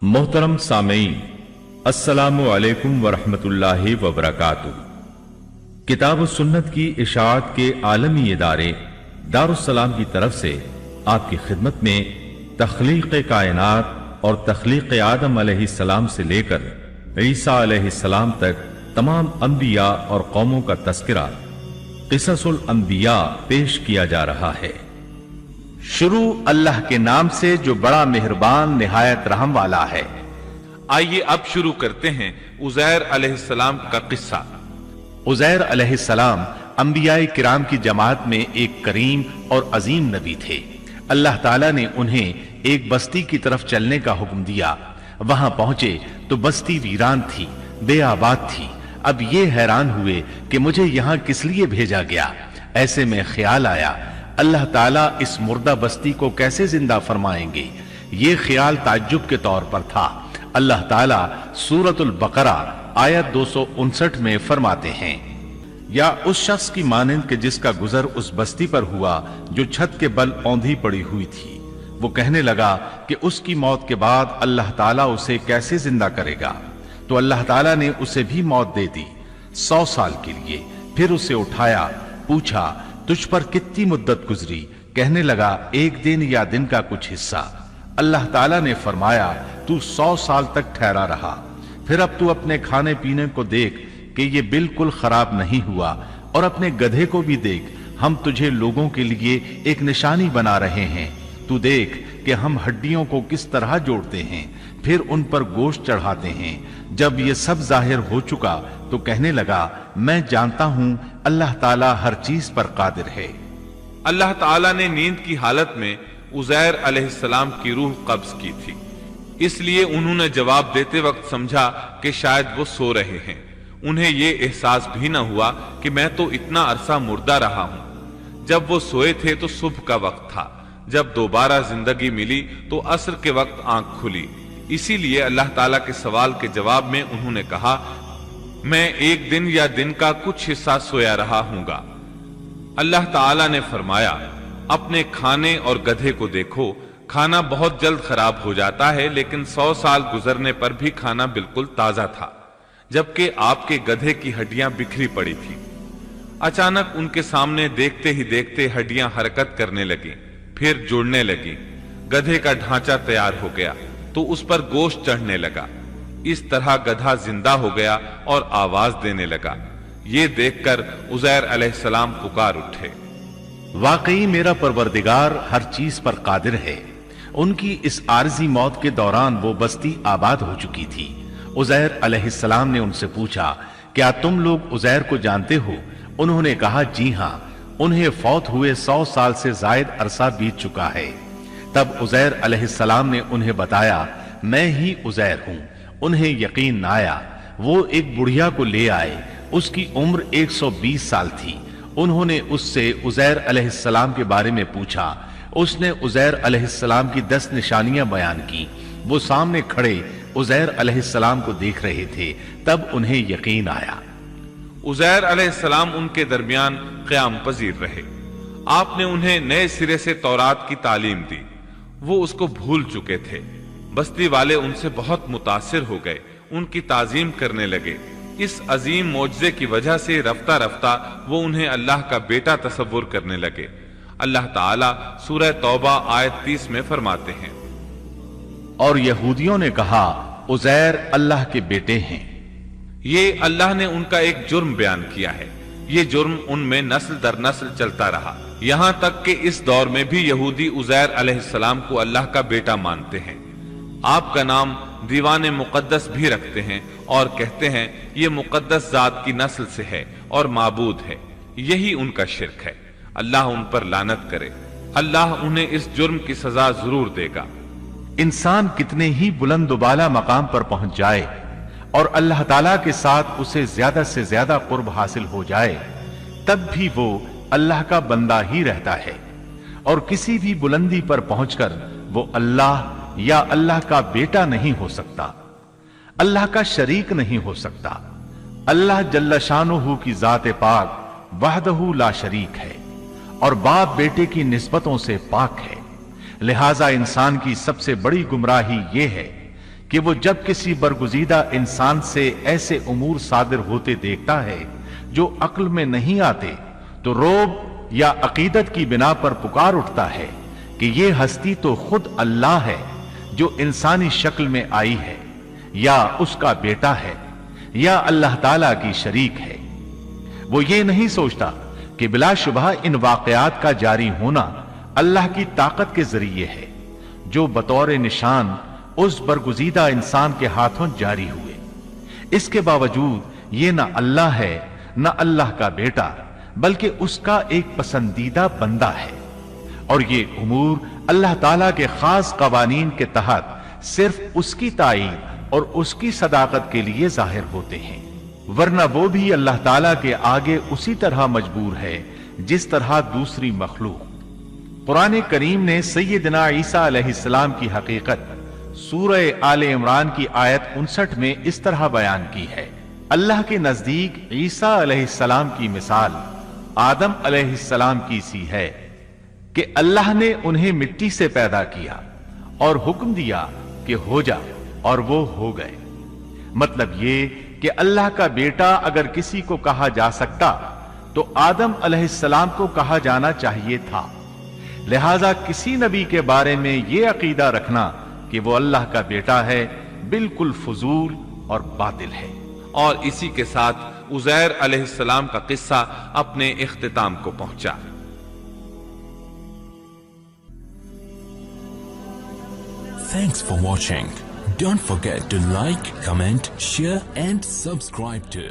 मोहतरम सामीन, अस्सलामु अलैकुम वरहमतुल्लाहि वबरकातुह। किताब सुन्नत की इशाअत के आलमी इदारे दारुस्सलाम की तरफ से आपकी खिदमत में तख्लीक कायनात और तख्लीक आदम अलैहिस्सलाम से लेकर ईसा अलैहिस्सलाम तक तमाम अंबिया और कौमों का तस्करा क़िससुल अंबिया पेश किया जा रहा है। शुरू अल्लाह के नाम से जो बड़ा मेहरबान निहायत रहम वाला है। आइए अब शुरू करते हैं उज़ैर अलैहिस्सलाम का किस्सा। उज़ैर अलैहिस्सलाम अंबियाए किराम की जमात में एक करीम और अजीम नबी थे। अल्लाह ताला ने उन्हें एक बस्ती की तरफ चलने का हुक्म दिया। वहां पहुंचे तो बस्ती वीरान थी, बेआबाद थी। अब ये हैरान हुए कि मुझे यहां किस लिए भेजा गया। ऐसे में ख्याल आया अल्लाह ताला इस मुर्दा बस्ती को कैसे जिंदा फरमाएंगे। ये ख्याल ताज्जुब के तौर पर था। अल्लाह ताला सूरतुल बकरा आयत 259 में फरमाते हैं, या उस शख्स की मानिंद के जिसका गुजर उस बस्ती पर हुआ जो छत के बल औंधी पड़ी हुई थी। वो कहने लगा कि उसकी मौत के बाद अल्लाह ताला उसे कैसे जिंदा करेगा। तो अल्लाह ताला ने उसे भी मौत दे दी 100 साल के लिए। फिर उसे उठाया, पूछा तुझ पर कितनी मुद्दत गुजरी। कहने लगा एक दिन या दिन का कुछ हिस्सा। अल्लाह ताला ने फरमाया तू 100 साल तक ठहरा रहा। फिर अब तू अपने खाने पीने को देख कि ये बिल्कुल खराब नहीं हुआ, और अपने गधे को भी देख, हम तुझे लोगों के लिए एक निशानी बना रहे हैं। तू देख कि हम हड्डियों को किस तरह जोड़ते हैं, फिर उन पर गोश्त चढ़ाते हैं। जब ये सब जाहिर हो चुका तो कहने लगा मैं जानता हूं अल्लाह ताला हर चीज पर कादिर है। अल्लाह ताला ने नींद की हालत में उज़ैर अलैहिस्सलाम की रूह कब्ज की थी। इसलिए उन्होंने जवाब देते वक्त समझा कि शायद वो सो रहे हैं। उन्हें ये एहसास भी न हुआ कि मैं तो इतना अरसा मुर्दा रहा हूं। जब वो सोए थे तो सुबह का वक्त था। जब दोबारा जिंदगी मिली तो असर के वक्त आंख खुली। इसीलिए अल्लाह ताला के सवाल के जवाब में उन्होंने कहा मैं एक दिन या दिन का कुछ हिस्सा सोया रहा हूंगा। अल्लाह ताला ने फरमाया अपने खाने और गधे को देखो, खाना बहुत जल्द खराब हो जाता है, लेकिन 100 साल गुजरने पर भी खाना बिल्कुल ताजा था, जबकि आपके गधे की हड्डियां बिखरी पड़ी थी। अचानक उनके सामने देखते ही देखते हड्डियां हरकत करने लगी, फिर जुड़ने लगी। गधे का ढांचा तैयार हो गया तो उस पर गोश्त चढ़ने लगा। इस तरह गधा जिंदा हो गया और आवाज देने लगा। ये देखकर उज़ैर अलैहिस्सलाम पुकार उठे, वाकई मेरा परवरदिगार हर चीज पर कादिर है। उनकी इस आरजी मौत के दौरान वो बस्ती आबाद हो चुकी थी। उज़ैर अलैहिस्सलाम ने उनसे पूछा क्या तुम लोग उज़ैर को जानते हो। उन्होंने कहा जी हां, उन्हें फौत हुए 100 साल से जायद अरसा बीत चुका है। तब उज़ैर अलैहिस्सलाम ने उन्हें बताया मैं ही उज़ैर हूं। उन्हें यकीन न आया। वो एक बुढ़िया को ले आए, उसकी उम्र 120 साल थी। उन्होंने उससे उज़ैर अलैहिस्सलाम के बारे में पूछा। उसने उज़ैर अलैहिस्सलाम की 10 निशानियां बयान की। वो सामने खड़े उज़ैर अलैहिस्सलाम को देख रहे थे। तब उन्हें यकीन आया। उज़ैर अलैहिस्सलाम उनके दरमियान क़याम पजीर रहे। आपने उन्हें नए सिरे से तौरात की तालीम दी। वो उसको भूल चुके थे। बस्ती वाले उनसे बहुत मुतासिर हो गए, उनकी ताजीम करने लगे। इस अजीम मोजज़े की वजह से रफ्ता रफ्ता वो उन्हें अल्लाह का बेटा तसव्वुर करने लगे। अल्लाह ताला सूरह तौबा आयत 30 में फरमाते हैं, और यहूदियों ने कहा उज़ैर अल्लाह के बेटे हैं। ये अल्लाह ने उनका एक जुर्म बयान किया है। ये जुर्म उनमें नस्ल दर नस्ल चलता रहा, यहां तक कि इस दौर में भी यहूदी उज़ैर अलैहिस्सलाम को अल्लाह का बेटा मानते हैं। आपका नाम दीवाने मुकद्दस भी रखते हैं और कहते हैं ये मुकद्दस जात की नस्ल से है और माबूद है। यही उनका शिर्क है। अल्लाह उन पर लानत करे। अल्लाह उन्हें इस जुर्म की सजा जरूर देगा। इंसान कितने ही बुलंदबाला मकाम पर पहुंच जाए और अल्लाह ताला के साथ उसे ज्यादा से ज्यादा कुर्ब हासिल हो जाए, तब भी वो अल्लाह का बंदा ही रहता है। और किसी भी बुलंदी पर पहुंचकर वो अल्लाह या अल्लाह का बेटा नहीं हो सकता, अल्लाह का शरीक नहीं हो सकता। अल्लाह जल्ल शानुहू की जात पाक वहदहू ला शरीक है और बाप बेटे की निस्बतों से पाक है। लिहाजा इंसान की सबसे बड़ी गुमराही यह है کہ وہ جب کسی برگزیدہ انسان سے ایسے امور صادر ہوتے دیکھتا ہے جو عقل میں نہیں آتے تو رعب یا عقیدت کی بنا پر پکار اٹھتا ہے کہ یہ ہستی تو خود اللہ ہے جو انسانی شکل میں آئی ہے، یا اس کا بیٹا ہے، یا اللہ تعالی کی شریک ہے۔ وہ یہ نہیں سوچتا کہ بلا شبہ ان واقعات کا جاری ہونا اللہ کی طاقت کے ذریعے ہے جو بطور نشان اس برگزیدہ انسان کے ہاتھوں جاری ہوئے۔ اس کے باوجود یہ نہ اللہ ہے نہ اللہ کا بیٹا، بلکہ اس کا ایک پسندیدہ بندہ ہے، اور یہ امور اللہ تعالیٰ کے خاص قوانین کے تحت صرف اس کی تائید اور اس کی صداقت کے لیے ظاہر ہوتے ہیں، ورنہ وہ بھی اللہ تعالیٰ کے آگے اسی طرح مجبور ہے جس طرح دوسری مخلوق۔ قرآن کریم نے سیدنا عیسیٰ علیہ السلام کی حقیقت سورہ آل عمران کی آیت 59 میں اس طرح بیان کی ہے: اللہ کے نزدیک عیسیٰ علیہ السلام کی مثال آدم علیہ السلام کی سی ہے کہ اللہ نے انہیں مٹی سے پیدا کیا اور حکم دیا کہ ہو جا، اور وہ ہو گئے۔ مطلب یہ کہ اللہ کا بیٹا اگر کسی کو کہا جا سکتا تو آدم علیہ السلام کو کہا جانا چاہیے تھا۔ لہذا کسی نبی کے بارے میں یہ عقیدہ رکھنا کہ وہ اللہ کا بیٹا ہے بالکل فضول اور باطل ہے۔ اور اسی کے ساتھ عزیر علیہ السلام کا قصہ اپنے اختتام کو پہنچا۔ Thanks for watching. Don't forget to like, comment, share and subscribe to